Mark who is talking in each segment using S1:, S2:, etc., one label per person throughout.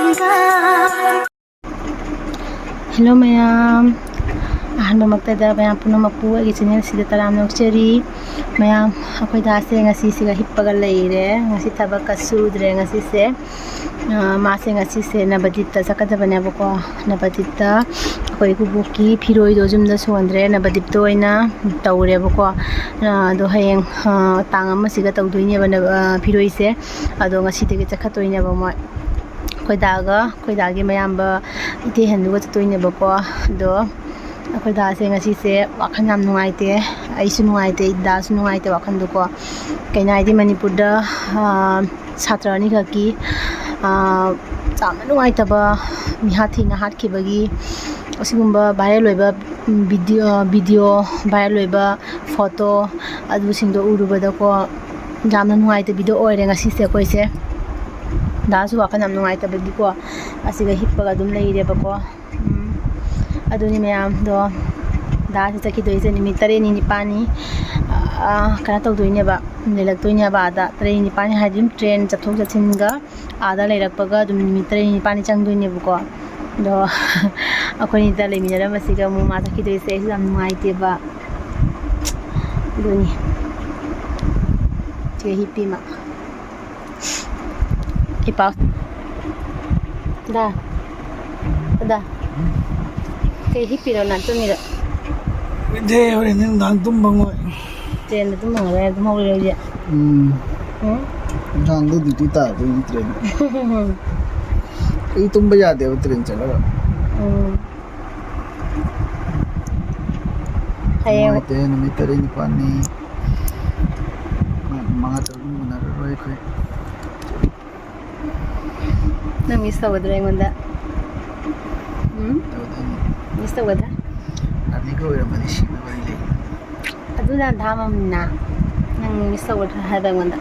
S1: Hello mayam, ahan mamaktada mayam puno mapu agi channel sida taram nokchari mayam akhoi da se ngasi siga hippaga leire ngasi thabak ka sudre ngasi se ma se ngasi se nabadita sakada bane bako nabadita akhoi kubuki phiroi do jumda sondre nabadip to ina tawre bako do hayeng tang ama siga tawdoine bana phiroi se ado ngasi tege chakhatoine ba moi khoidagi mayamba ite henduga chatoine bako do khoida se ngasi se wakhan yam nuaite aisu nuaite da su nuaite wakhan duko kainai di manipur da satrani ka ki chama nuaita ba mihathi na hat ki bagi osigumba viral loiba video viral loiba photo adu singdo uruba da ko jamna nuaite video oire ngasi se koi se dasu wakan am nungai ta bagi ko asiga hippaga dum leire bako aduni mayam do da si chaki doise nimi tare ni pani kana tau doine ba lelak toine ba da tare ni pani hadim train chathok chathinga ada leirak paga dum nimi tare ni pani chang doine bako do akoni ta le minara masiga mu ma chaki doise exam nungai te ba duni che hippi ma Ipaw. Da. Kay hippie daw nato nila.
S2: Hindi, wala nang tumbang mo.
S1: Train na tumbang wala tumbang wala dia.
S2: Jang do dito tayo yung train. Kay tumba yate yung train chala.
S1: Kaya
S2: ito namita rin pa ni mga tulong mo naroy ko.
S1: Na-miss na wadra yung wanda. Miss na wadra?
S2: Nari ko yung manisi na wali.
S1: Ado na dhamam na. Nang miss na wadra hada yung wanda.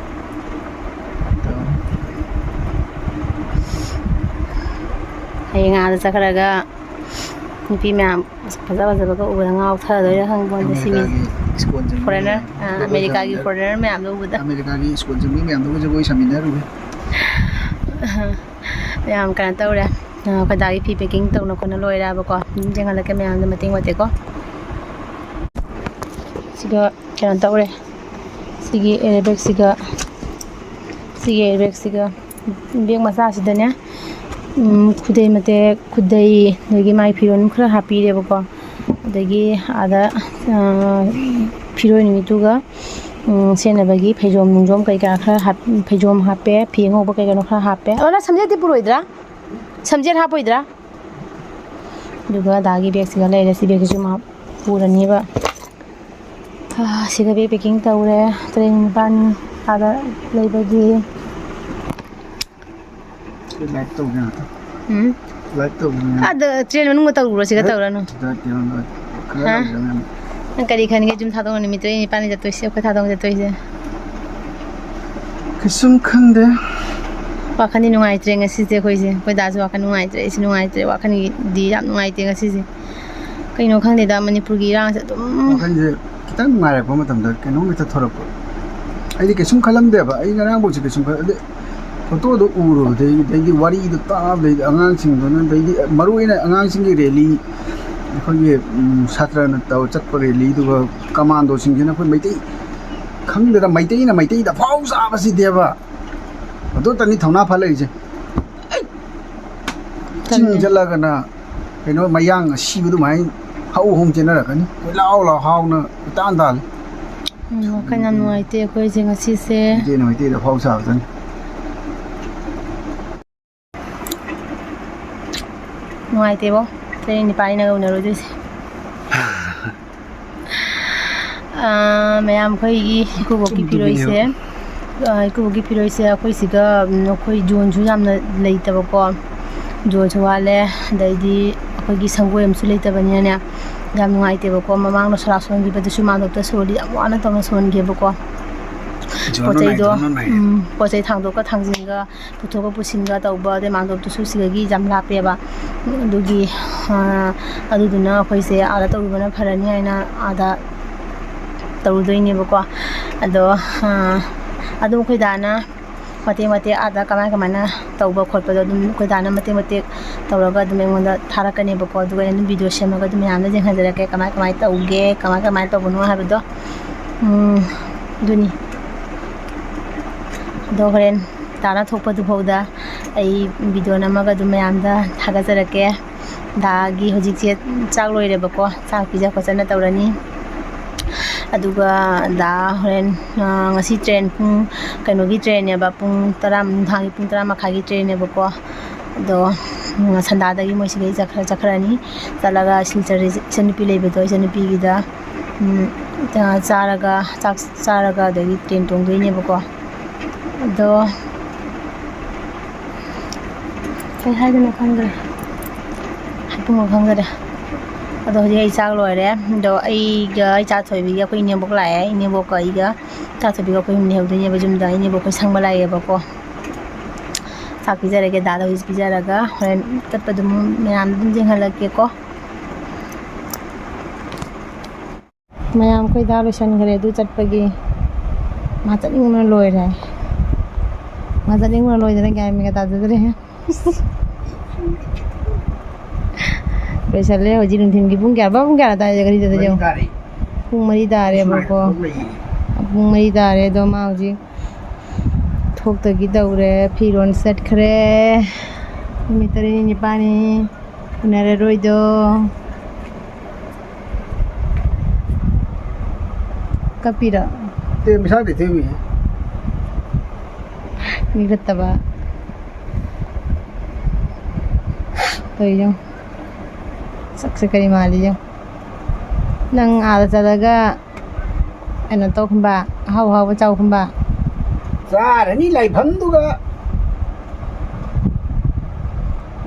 S1: Kaya nga ada sa karaga. Nipi maya paza-paza baka uwa nga uthara doy na hang bonda si foreigner. Amerika ki foreigner maya amdo uwa da.
S2: Amerika ki school jami maya amdo uwa seminar uwa.
S1: Mayam kana tawre khoidagi phi packing tawna kona loira ba ko jengal ke mayam da mating wate ko siga kana tawre sigi airbag siga beg masa sidanya khudai mate khudai nogi mai phiron khra hapi re ba ko adagi ada phiron ni tuga सेनबगी फैजोम नुंजोम कई का खरा फैजोम हापे फिंगो ब कई कनो खरा हापे ओला समझे दे पुरोइद्रा समझे हापोइद्रा दुगा दागी बैग सिगा लेरे सि बैग जुमा पुरनी बा सिगा बैग पैकिंग तौरे ट्रेन पानी आदा लेबगी
S2: लाइट तो गया लाइट तो
S1: आदा ट्रेन मनु तौरो सिगा तौरनु करी खाने के जुम था तो निमित्त ही पानी जाते हैं कोई था तो जाते हैं
S2: किस्म खंडे
S1: वाखनी नुआई ट्रेंग ऐसे कोई दास वाखन नुआई ट्रे ऐसे नुआई ट्रे वाखनी दी आप नुआई ट्रेंग ऐसे कहीं नो खंडे दा मणिपुर की रांग से तो
S2: वाखन जे कितना नुआई रखो मतलब तो कहीं नो में तो थोड़ा को ऐसे किस्म खलम दे बा ऐसे ना बोल किस्म खल फोटो दो उरो दे वारी दो ताब दे अंगांग सिंह दो ना दे मरु इन अंगांग सिंह की रैली अखोई सात्र न तव चटप रैली दुगा कमांडो सिंह न कोई मैते खंगदरा मैते दा फाउ साबसि देबा अदो तनी थौना फालैजे चिंग जलगना कनो मयांग सिबदु माइ हाउ होम जेनरकनी लाउ लाउ हाउना तान ताल
S1: कन्या नुआइते अखोई जे ngasi se
S2: जे नैते दा फाउ साबसन
S1: नुआइते बो ट्रेन नि पानी ना उनरो दिस मैम खोई कुबोकी फिरोई से अखोई सिगा अखोई जोन सु यामना लेतब को जोन सु वाले दैदी अखोई की संगोय हमसु लेतबनिया ने याम नुआइते बको ममांग नो सरा सोन की बदसु मानोक त सोली अमवाना तम सोन गे बको पोचै थांदोक थांजिंगा पुथोक पुसिंगा तौबा दे मांदोक तुसु सिगगी जाम लापेबा दुगी अदुदुना अखोइसे आदा तौबना फरनी आइना आदा तौदोइने बको अदो अदो खोइदाना ꯃꯇꯦꯛ ꯑꯥꯗ ꯀꯃꯥꯏꯅ ꯇꯧꯕ ꯈꯣꯠꯄꯗꯣ ꯑꯗꯨꯝ ꯑꯩꯈꯣꯏ ꯗꯥꯅ ꯃꯇꯦꯛ ꯇꯧꯔꯒ ꯑꯗꯨꯝ ꯑꯩꯉꯣꯟꯗ ꯊꯥꯔꯛꯀꯅꯦꯕꯀꯣ ꯑꯗꯨꯒ ꯑꯩꯅ ꯑꯗꯨꯝ ꯚꯤꯗꯤꯑꯣ ꯁꯦꯝꯃꯒ ꯑꯗꯨꯝ ꯃꯌꯥꯝꯗ ꯌꯦꯡꯍꯟꯖꯔꯛꯀꯦ ꯀꯃꯥꯏ ꯇꯧꯒꯦ ꯀꯃꯥꯏ ꯇꯧꯕꯅꯣ ꯍꯥꯏꯕꯗꯣ ꯑꯗꯨꯅꯤ ꯑꯗꯣ ꯍꯣꯔꯦꯟ ꯗꯥꯅ ꯊꯣꯛꯄꯗꯨꯐꯥꯎꯗ ꯑꯩ ꯚꯤꯗꯤꯑꯣ ꯅꯝꯃꯒ ꯑꯗꯨꯝ ꯃꯌꯥꯝꯗ ꯊꯥꯒꯠꯆꯔꯛꯀꯦ ꯗꯥꯒꯤ ꯍꯧꯖꯤꯛꯁꯦ ꯆꯥꯛ ꯂꯣꯏꯔꯦꯕꯀꯣ ꯆꯥꯛ ꯄꯤꯖ ꯈꯣꯠꯆꯟꯅ ꯇꯧꯔꯅꯤ ꯑꯗꯨꯒ ꯗꯥ ꯍꯣꯔꯦꯟ ꯉꯁꯤ ꯇ꯭ꯔꯦꯟ ꯄꯨꯡ ꯀꯩꯅꯣꯒꯤ ꯇ꯭ꯔꯦꯟꯅꯦꯕ ꯄꯨꯡ 10 ꯅꯨꯡꯗꯥꯡꯒꯤ ꯄꯨꯡ 10:30ꯒꯤ ꯇ꯭ꯔꯦꯟꯅꯦꯕꯀோ ꯑꯗꯣ ꯁꯟꯗꯥꯗꯒꯤ ꯃꯣꯏ ꯁꯤꯗꯩ ꯆꯠꯈ꯭ꯔꯅꯤ ꯆꯠꯂꯒ ꯁꯤꯜꯆꯔ ꯏꯆꯟꯅꯨꯄꯤ ꯂꯩꯕꯗꯣ ꯏꯆꯟꯅꯨꯄꯤꯒꯤꯗ ꯆꯥꯛ ꯆꯥꯔꯒ ꯑꯗꯒꯤ ꯇ꯭ꯔꯦꯟ ꯇꯣꯡꯗꯣꯏꯅꯦꯕꯀꯣ ꯑꯗꯣ ꯀꯩ ꯍꯥꯏꯗꯣꯏꯅꯣ ꯈꯪꯗ꯭ꯔꯦ ꯍꯥꯏꯐꯝꯒ ꯈꯪꯗ꯭ꯔꯦ ꯑꯗꯣ ꯍꯧꯖꯤꯛ ꯑꯩ ꯆꯥꯛ ꯂꯣꯏꯔꯦ ꯑꯗꯣ ꯑꯩꯒ ꯏꯆꯥꯊꯣꯏꯕꯤꯒ ꯑꯩꯈꯣꯏ ꯏꯅꯦꯝꯕꯣꯛ ꯂꯥꯛꯑꯦ ꯏꯅꯦꯝꯕꯣꯛꯀ ꯑꯩꯒ ꯏꯆꯥꯊꯣꯏꯕꯤꯒ ꯑꯩꯈꯣꯏ ꯑꯍꯨꯝ ꯂꯩꯍꯧꯗꯣꯏꯅꯦꯕ ꯌꯨꯝꯗ ꯏꯅꯦꯝꯕꯣꯛ ꯑꯩꯈꯣꯏ ꯁꯪꯕ ꯂꯥꯛꯑꯦꯕꯀꯣ ꯆꯥꯛ ꯄꯤꯖꯔꯒꯦ ꯗꯥꯗ ꯍꯧꯖꯤꯛ ꯄꯤꯖꯔꯒ ꯍꯣꯔꯦꯟ ꯆꯠꯄ ꯑꯗꯨꯝ ꯃꯌꯥꯝ ꯑꯗꯨꯝ ꯌꯦꯡꯍꯜꯂꯛꯀꯦꯀꯣ ꯃꯌꯥꯝ ꯑꯩꯈꯣꯏ ꯗꯥ ꯂꯣꯏꯁꯟꯈ꯭ꯔꯦ ꯑꯗꯨ ꯆꯠꯄꯒꯤ ꯃꯥ ꯆꯠꯅꯤꯡꯕꯅ ꯂꯣꯏꯔꯦ ꯃꯥ ꯆꯠꯅꯤꯡꯕꯅ ꯂꯣꯏꯗꯅ ꯒ꯭ꯌꯥꯟ ꯃꯦꯟꯒ ꯇꯥꯖꯗ꯭ꯔꯦ ꯂꯣꯏꯁꯜꯂꯦ ꯍꯧꯖꯤꯛ ꯅꯨꯡꯊꯤꯟꯒꯤ ꯄꯨꯡ ꯀꯌꯥ ꯇꯥꯔꯦ ꯒꯥꯔꯤꯗ ꯌꯦꯡꯉꯣ ꯄꯨꯡ 4 ꯇꯥꯔꯦꯕꯀꯣ ꯄꯨꯡ 4 ꯇꯥꯔꯦ ꯑꯗꯣ ꯃꯥ ꯍꯧꯖꯤꯛ ꯊꯣꯛꯇꯒꯤ ꯇꯧꯔꯦ ꯐꯤꯔꯣꯟ ꯆꯠꯈ꯭ꯔꯦ ꯅꯨꯃꯤꯠ 3 ꯅꯤꯄꯥꯜꯅꯤ ꯎꯅꯔꯔꯣꯏꯗꯣ ꯀꯞꯄꯤꯔꯣ
S2: ꯃꯁꯥꯗꯤ ꯊꯦꯡꯃꯤ
S1: ꯃꯤ ꯐꯠꯇꯕ ꯇꯧꯔꯤꯖꯣ ꯁꯛꯁꯦ ꯀꯔꯤ ꯃꯥꯜꯂꯤꯖꯣ ꯅꯪ ꯑꯥꯗ ꯆꯠꯂꯒ ꯀꯩꯅꯣ ꯇꯧꯈꯨꯝꯕ ꯑꯍꯥꯎꯕ ꯆꯥꯎꯈꯨꯝꯕ
S2: ꯆꯥꯔꯅꯤ ꯂꯩꯐꯝꯗꯨꯒ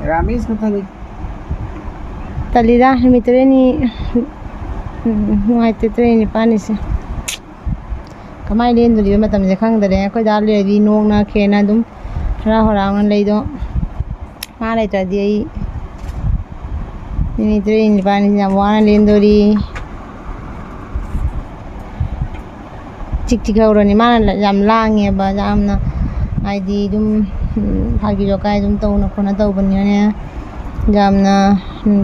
S2: ꯔꯥꯃꯦꯁ ꯈꯛꯇꯅꯤ
S1: ꯇꯜꯂꯤꯗ ꯅꯨꯃꯤꯠ 3 ꯅꯨꯡꯉꯥꯏꯇꯦ 3 ꯅꯤꯄꯥꯜꯅꯤꯁꯦ ꯀꯃꯥꯏꯅ ꯂꯦꯟꯗꯣꯔꯤꯕ ꯃꯇꯝꯁꯦ ꯈꯪꯗꯔꯦ ꯑꯩꯈꯣꯏ ꯗꯥ ꯂꯩꯔꯗꯤ ꯅꯣꯡꯅ ꯈꯦꯅ ꯑꯗꯨꯝ ꯍꯔꯥꯎ ꯍꯔꯥꯎꯅ ꯂꯩꯗꯣ ꯃꯥ ꯂꯩꯇ꯭ꯔꯗꯤ ꯑꯩ ꯅꯨꯃꯤꯠ 3 ꯅꯤꯄꯥꯜꯅꯤꯁꯦ ꯌꯥꯝ ꯋꯥꯅ ꯂꯦꯟꯗꯣꯔꯤ ꯆꯤꯛ ꯍꯧꯔꯅꯤ ꯃꯥꯅ ꯌꯥꯝ ꯂꯥꯡꯉꯦꯕ ꯌꯥꯝꯅ ꯍꯥꯏꯗꯤ ꯑꯗꯨꯝ ꯐꯥꯒꯤ ꯖꯣꯀꯥꯏ ꯑꯗꯨꯝ ꯇꯧꯅ ꯈꯣꯠꯅ ꯇꯧꯕꯅꯤꯅꯅꯦ ꯌꯥꯝꯅ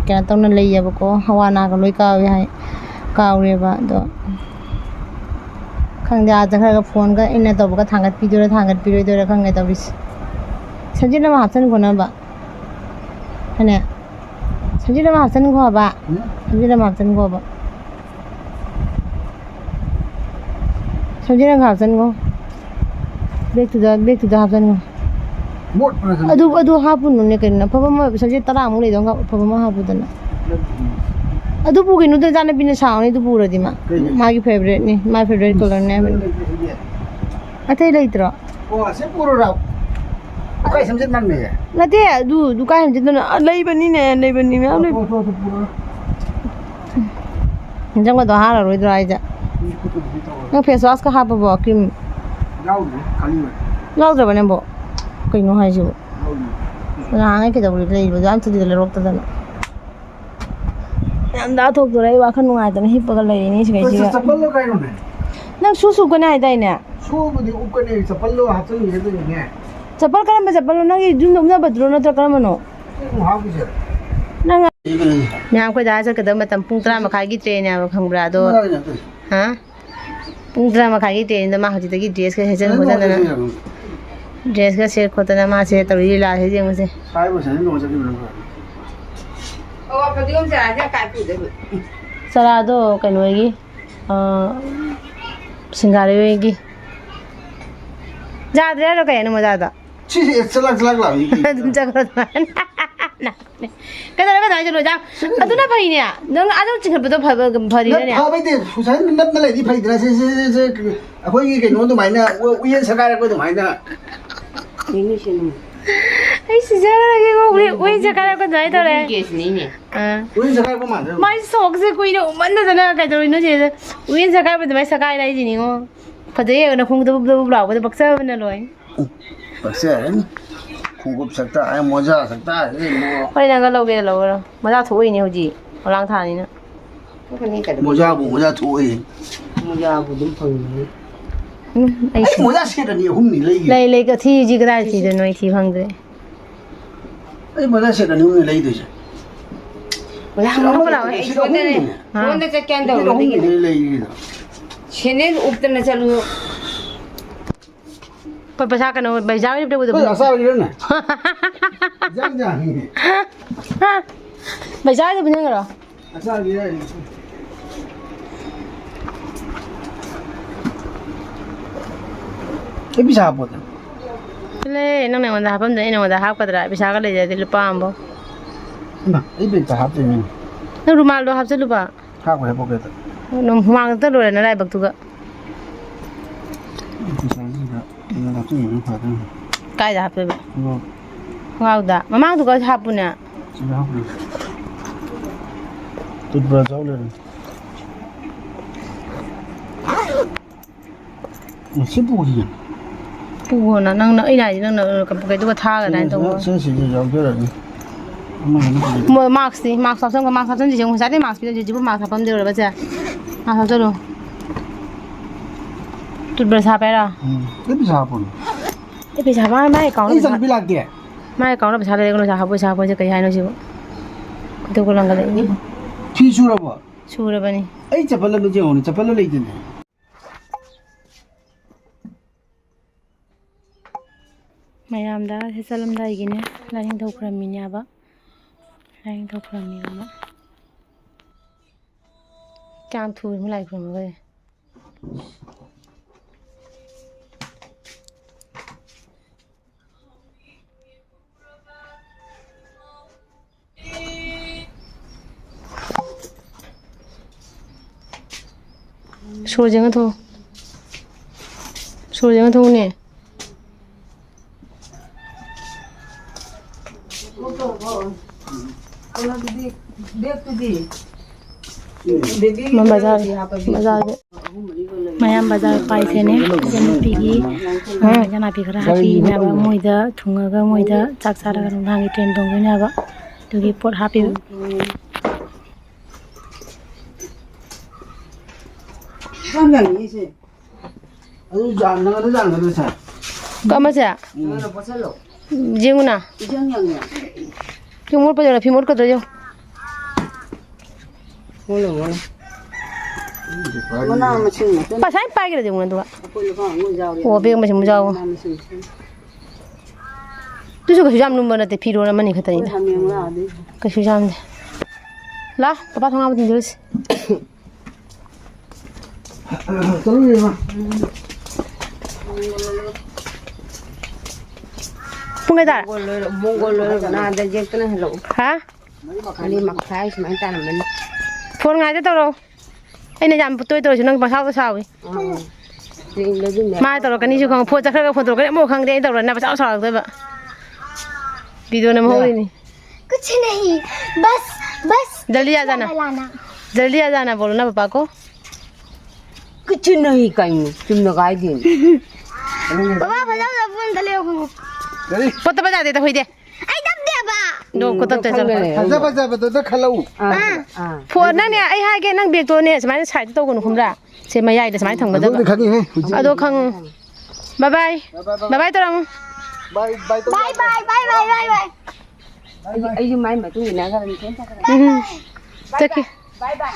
S1: ꯀꯩꯅꯣ ꯇꯧꯅ ꯂꯩꯌꯦꯕꯀꯣ ꯍꯋꯥ ꯅꯥꯒ ꯂꯣꯏ ꯀꯥꯎꯔꯦꯕ ꯑꯗꯣ ꯈꯪꯗꯦ ꯑꯥ ꯆꯠꯈ꯭ꯔꯒ ꯐꯣꯟꯒ ꯑꯩꯅ ꯇꯧꯕꯒ ꯊꯥꯡꯒꯠꯄꯤꯗꯣꯏꯔꯥ ꯊꯥꯡꯒꯠꯄꯤꯔꯣꯏꯗꯣꯏꯔꯥ ꯈꯪꯗꯦ ꯇꯧꯔꯤꯁꯦ ꯁꯟꯖꯤꯠ ꯑꯃ ꯍꯥꯞꯆꯤꯟꯈꯣꯅꯕ ꯍꯅꯦ ꯁꯟꯖꯤꯠ ꯑꯃ ꯍꯥꯞꯆꯤꯟꯈꯣꯕ ꯁꯟꯖꯤꯠ ꯑꯃ ꯍꯥꯞꯆꯤꯟꯈꯣꯕ ꯁꯟꯖꯤꯠ ꯑꯃ ꯍꯥꯞꯆꯤꯟꯈꯣ ꯕꯦꯛꯇꯨꯗ ꯍꯥꯞꯆꯤꯟꯈꯣ ꯑꯗꯨ ꯍꯥꯞꯄꯨꯅꯨꯅꯦ ꯀꯩꯅꯣ ꯑꯐꯕ ꯑꯃ ꯁꯟꯖꯤꯠ 10 ꯂꯩꯗꯧ ꯑꯐꯕ ꯑꯃ ꯍꯥꯞꯄꯨꯗꯅ ꯑꯗꯨ ꯄꯨꯒꯤꯅꯨꯗ ꯏꯆꯥꯅꯨꯄꯤꯅ ꯁꯥꯎꯅꯤ ꯑꯗꯨ ꯄꯨꯔꯗꯤ ꯃꯥꯒꯤ ꯐꯦꯚꯔꯦꯠꯅꯤ ꯃꯥꯒꯤ ꯐꯦꯚꯔꯦꯠ ꯀꯂꯔꯅꯦ ꯍꯥꯏꯕꯅꯤ ꯑꯇꯩ ꯂꯩꯇ꯭ꯔꯣ
S2: ꯁꯤ ꯄꯨꯔꯣꯔꯥ ꯀꯥꯏ ꯁꯝꯖꯤꯠ ꯃꯥꯟꯅꯦ
S1: ꯅꯠꯇꯦ ꯑꯗꯨ ꯀꯥꯏ ꯁꯝꯖꯤꯠꯇꯅ ꯂꯩꯕꯅꯤ ꯃꯌꯥꯝ ꯂꯩ ꯏꯟꯖꯥꯡꯒꯗꯣ ꯍꯥꯔꯔꯣꯏꯗ꯭ꯔꯣ ꯍꯥꯏꯁꯦ ꯅꯪ ꯐꯦꯁ ꯋꯥꯁꯀ ꯍꯥꯞꯄꯕꯣ ꯀ꯭ꯔꯤꯝ ꯌꯥꯎꯗ꯭ꯔꯕ ꯅꯪꯕꯣ ꯀꯩꯅꯣ ꯍꯥꯏꯁꯤꯕꯣ ꯅꯍꯥꯟꯉꯩ ꯀꯩꯗꯧꯕꯗ ꯂꯩꯕꯗꯣ ꯌꯥꯝ ꯊꯨꯗꯤꯗ ꯂꯩꯔꯛꯇꯗꯅ ꯌꯥꯝ ꯊꯣꯛꯇꯣꯔꯦ ꯑꯩ ꯋꯥꯈꯜ ꯅꯨꯡꯉꯥꯏꯇꯅ ꯍꯤꯞꯄꯒ ꯂꯩꯔꯤꯅꯤ ꯁꯤꯒꯩꯁꯤꯒ
S2: ꯆꯄꯜꯂꯣ ꯀꯩꯅꯣꯅꯦ
S1: ꯅꯪ ꯁꯨꯀꯅꯤ ꯍꯥꯏꯗꯥꯏꯅꯦ
S2: ꯁꯨꯕꯨꯗꯤ ꯎꯞꯀꯅꯤ ꯆꯄꯜꯂꯣ ꯍꯥꯞꯆꯤꯟꯒꯦꯗꯣꯏꯅꯦ
S1: ꯆꯄꯜ ꯀꯔꯝꯕ ꯆꯄꯜꯅꯣ ꯅꯪꯒꯤ ꯌꯨꯝꯗ ꯎꯞꯅꯕꯗꯨꯔꯣ ꯅꯠꯇ꯭ꯔ ꯀꯔꯝꯕꯅꯣ ꯅꯪ ꯃꯌꯥꯝ ꯑꯩꯈꯣꯏ ꯗꯥ ꯆꯠꯀꯗꯕ ꯃꯇꯝ ꯄꯨꯡ 10:30ꯒꯤ ꯇ꯭ꯔꯦꯟꯅꯦꯕ ꯈꯪꯕ꯭ꯔꯥ ꯑꯗꯣ ꯄꯨꯡ 10:30ꯒꯤ ꯇ꯭ꯔꯦꯟꯗ ꯃꯥ ꯍꯧꯖꯤꯛꯇꯒꯤ ꯗ꯭ꯔꯦꯁꯀ ꯁꯦꯠꯆꯟ ꯈꯣꯠꯆꯟꯗꯅ ड्रेस सेट खोतना मासे तौरी लीला से जेंगसे
S2: साइबो सने नो जकी बन
S3: ओ फदियोम से आजा काय पुदे
S1: सरा दो कनोगी सिंगारेगी जादरे रो कयन मजादा
S2: छि चलक लावी
S1: तुम जगरो कदर कदर चलो जा अदुना फैने नंग आदो चिखबदो फरिने
S2: फाबैदे सुसाइन नत्न लेदि फैद्रा से अखोई के नो दुमाइना उयन सकारे को दुमाइना
S3: निमिशनु
S1: ai sijarage go we sakara ko dai tore
S3: case नहीं है
S2: उयन सकारे को माने
S1: mai sok se kuino manna dana ka dori no je uyen sakai ba mai sakai dai jini ngo phade na khung da bla ba baksa na loi
S2: baksa है खुगुप सकता है मोजा सकता है
S1: oi na ga loge lo moja thoi ni hoji holang tha ni na
S3: तो नहीं कर
S2: मोजा थोई
S3: मुझे आप दुम फंग
S1: ꯑꯩ
S2: ꯃꯣꯖꯥ ꯁꯦꯠ ꯑꯅꯤ ꯑꯍꯨꯝꯅꯤ ꯂꯩꯒꯤ
S1: ꯂꯩ ꯀ ꯊꯤꯁꯤ ꯀꯗꯥꯏ ꯊꯤꯗꯣꯏꯅꯣ ꯑꯩ ꯊꯤ ꯐꯪꯗ꯭ꯔꯦ
S2: ꯑꯩ ꯃꯣꯖꯥ ꯁꯦꯠ ꯑꯅꯤ ꯑꯍꯨꯝꯅꯤ ꯂꯩꯗꯣꯏꯁꯦ
S3: 손에 짝게 한다고 그러더니
S2: ꯂꯩꯒꯤꯗꯣ
S3: 쟤네 없더나 잘로
S1: ꯄꯩꯁꯥ ꯀꯩꯅꯣ ꯕꯩꯖꯥ ꯂꯩꯕꯗ
S2: ꯍꯣꯏ ꯑꯁꯥꯕꯒꯤꯔꯅꯦ ꯖꯥꯡ
S1: ꯕꯩꯖꯥꯗ ꯄꯨꯟꯅꯔꯣ
S2: ꯑꯁꯥꯕꯒꯤꯔ ꯑꯩ ꯄꯩꯁꯥ ꯍꯥꯞꯄꯣꯗ
S1: ꯂꯩ ꯅꯪ ꯑꯩꯉꯣꯟꯗ ꯍꯥꯞꯐꯝꯗ ꯑꯩ ꯅꯉꯣꯟꯗ ꯍꯥꯞꯀꯗ꯭ꯔꯥ ꯄꯩꯁꯥꯒ ꯂꯩꯖꯔꯗꯤ ꯂꯨꯄꯥ ꯑꯃꯐꯥꯎ
S2: ꯑꯩ ꯕꯦꯛꯇ ꯍꯥꯞꯇꯣꯏꯅꯤ
S1: ꯅꯪ ꯔꯨꯃꯥꯜꯗꯣ ꯍꯥꯞꯆꯜꯂꯨꯕ
S2: ꯍꯥꯞꯈ꯭ꯔꯦ ꯄꯣꯀꯦꯠꯇ
S1: ꯍꯨꯃꯥꯡꯗ ꯂꯣꯏꯔꯦꯅ ꯂꯥꯏꯕꯛꯇꯨꯒ
S2: ꯄꯩꯁꯥꯁꯤꯗ ꯍꯥꯞꯆꯤꯟꯕꯅ ꯐꯗꯣꯏꯅꯤ
S1: ꯀꯥꯏꯗ ꯍꯥꯞꯇꯣꯏꯕ ꯈꯣꯡꯒ꯭ꯔꯥꯎꯗ ꯃꯃꯥꯡꯗꯨꯒ ꯍꯥꯞꯄꯨꯅꯦ
S2: sila hapli. Toothbrush outเลยสิปูดิ
S1: ꯄꯨꯈꯣꯅ ꯅꯪꯅ ꯑꯩꯅ ꯍꯥꯏꯗꯤ ꯅꯪꯅ ꯀꯩꯗꯨꯒ ꯊꯥꯒꯗꯥꯏꯅ ꯇꯧꯕ
S2: ꯁꯤꯁꯤ ꯌꯥꯎꯖꯔꯅꯤ
S1: ꯃꯥꯛꯁꯇꯤ ꯃꯥꯛꯁ ꯍꯥꯞꯆꯟꯒ ꯃꯥꯛꯁ ꯍꯥꯞꯆꯟꯁꯤ ꯉꯁꯥꯏꯗꯩ ꯃꯥꯛꯁ ꯄꯤꯗꯣꯏꯁꯤ ꯍꯧꯖꯤꯛꯄꯨ ꯃꯥꯛꯁ ꯍꯥꯞꯄꯝꯗꯦꯔꯕꯁꯦ ꯃꯥꯛꯁ ꯍꯥꯞꯆꯜꯂꯨ ꯇꯨꯠꯕ꯭ꯔꯁ ꯍꯥꯞꯄꯦꯔꯥ
S2: ꯑꯩ ꯄꯩꯁꯥ ꯍꯥꯞꯄꯣꯅꯦ
S1: ꯑꯩ ꯄꯩꯁꯥ ꯃꯥ ꯑꯦꯀꯥꯎꯟ
S2: ꯑꯩ ꯆꯪꯕꯤ ꯂꯥꯛꯇꯦ
S1: ꯃꯥ ꯑꯦꯀꯥꯎꯟꯗ ꯄꯩꯁꯥ ꯂꯩꯔꯒ ꯄꯩꯁꯥ ꯍꯥꯞꯄꯁꯦ ꯀꯩ ꯍꯥꯏꯅꯣ ꯁꯤꯕꯨ ꯑꯗꯨꯒ ꯂꯪꯒꯗꯣꯏꯅꯤ
S2: ꯐꯤ ꯁꯨꯔꯕꯣ
S1: ꯁꯨꯔꯕꯅꯤ
S2: ꯑꯩ ꯆꯄꯜ ꯑꯃ ꯌꯦꯡꯉꯣꯅꯦ ꯆꯄꯜ ꯂꯩꯇꯦꯅꯦ
S1: ꯃꯌꯥꯝꯗ ꯆꯠꯂꯝꯗꯥꯏꯒꯤꯅꯦ ꯂꯥꯏꯅꯤꯡꯊꯧ ꯈꯨꯔꯝꯃꯤꯅꯦꯕ ꯂꯥꯏꯅꯤꯡꯊꯧ ꯈꯨꯔꯝꯃꯤꯕ ꯀꯌꯥꯝ ꯊꯨꯔꯤꯃꯣ ꯂꯥꯏ ꯈꯨꯔꯝꯕꯒꯁꯦ ꯁꯣꯔ ꯌꯦꯡꯉ ꯊꯣꯛ ꯁꯣꯔ ꯌꯦꯡꯉ ꯊꯣꯛꯎꯅꯦ ꯕꯖꯥꯔ ꯃꯌꯥꯝ ꯕꯖꯥꯔ ꯄꯥꯏꯁꯦꯅꯦ ꯏꯆꯟꯅꯨꯄꯤꯒꯤ ꯏꯆꯟꯅꯨꯄꯤ ꯈꯔ ꯍꯥꯞꯄꯤꯅꯦꯕ ꯃꯣꯏꯗ ꯊꯨꯡꯉꯒ ꯃꯣꯏꯗ ꯆꯥꯛ ꯆꯥꯔꯒ ꯅꯨꯡꯗꯥꯡꯒꯤ ꯇ꯭ꯔꯦꯟ ꯇꯣꯡꯗꯣꯏꯅꯦꯕ ꯑꯗꯨꯒꯤ ꯄꯣꯠ ꯍꯥꯞꯄꯤꯕ
S2: ꯑꯗꯨ ꯖꯥꯟꯅꯒꯗ ꯖꯥꯟꯅꯒꯗ ꯁꯥꯔ
S1: ꯀꯃꯁꯦ ꯌꯦꯡꯉꯨꯅ ꯐꯤ ꯃꯣꯠꯄꯗ ꯐꯤ ꯃꯣꯠꯀꯗ꯭ꯔꯣ ꯌꯦꯡꯉꯨ ꯄꯩꯁꯥ ꯄꯥꯏꯒ꯭ꯔꯗꯤ ꯌꯦꯡꯉꯨ ꯑꯗꯨꯒ ꯑꯣ ꯕꯦꯒ ꯃꯁꯤꯡ ꯌꯥꯎꯕ ꯇꯨꯁꯨ ꯀꯩꯁꯨ ꯌꯥꯝ ꯂꯨꯝꯕ ꯅꯠꯇꯦ ꯐꯤꯔꯣꯜ ꯑꯃꯅꯤ ꯈꯛꯇꯅꯤꯗ ꯀꯩꯁꯨ ꯌꯥꯝꯗꯦ ꯂꯥ ꯄꯄꯥ ꯊꯣꯡ ꯊꯤꯟꯖꯤꯜꯂꯨꯁꯤ
S2: ꯆꯠꯂꯨꯏꯃ
S1: ꯄꯨꯡ ꯀꯌꯥ ꯇꯥꯔꯦ
S3: 몽골로 나한테 제거는 hello
S1: ꯍꯥ
S3: 아니 막 사이즈 많이 따르면
S1: ꯐꯣꯟ ꯉꯥꯏꯗ ꯇꯧꯔꯛꯑꯣ ꯑꯩꯅ ꯌꯥꯝ ꯇꯣꯏ ꯇꯧꯔꯁꯨ ꯅꯪ ꯄꯪꯁꯥꯎꯗ ꯁꯥꯎꯏ ꯃꯥ ꯇꯧꯔꯛꯀꯅꯤꯁꯨ ꯈꯪꯉ ꯐꯣꯟ ꯆꯠꯈ꯭ꯔꯒ ꯐꯣꯟ ꯇꯧꯔꯛꯀꯅꯤ ꯑꯃꯨꯛ ꯈꯪꯗꯦ ꯑꯩ ꯇꯧꯔꯛꯅ ꯄꯪꯁꯥꯎ ꯁꯥꯎꯔꯛꯇꯣꯏꯕ वीडियो नम हो रही नहीं
S4: कुछ नहीं बस बस
S1: जल्दी आ जाना जल्दी आ जाना बोलो ना पापा को
S3: कुछ नहीं कहीं तुम लगाई दी
S4: पापा बजाओ ना फोन दले हो
S1: पता बजा देता हुई दे
S4: आई दब दे बा
S1: दो को तब चल
S2: फजा फजा बदो खलऊ
S1: फोन ना ने आई हागे नंग बेग तो ने समाय साइड तो गनु खुमरा से मयाई दे समाय थंगदा
S2: खगी है
S1: अदो खंग बाय बाय बाय बाय तरंग
S2: बाय बाय
S4: बाय बाय बाय बाय बाय बाय
S3: आई जो माई मैं तू ना कर
S1: चकी
S3: बाय बाय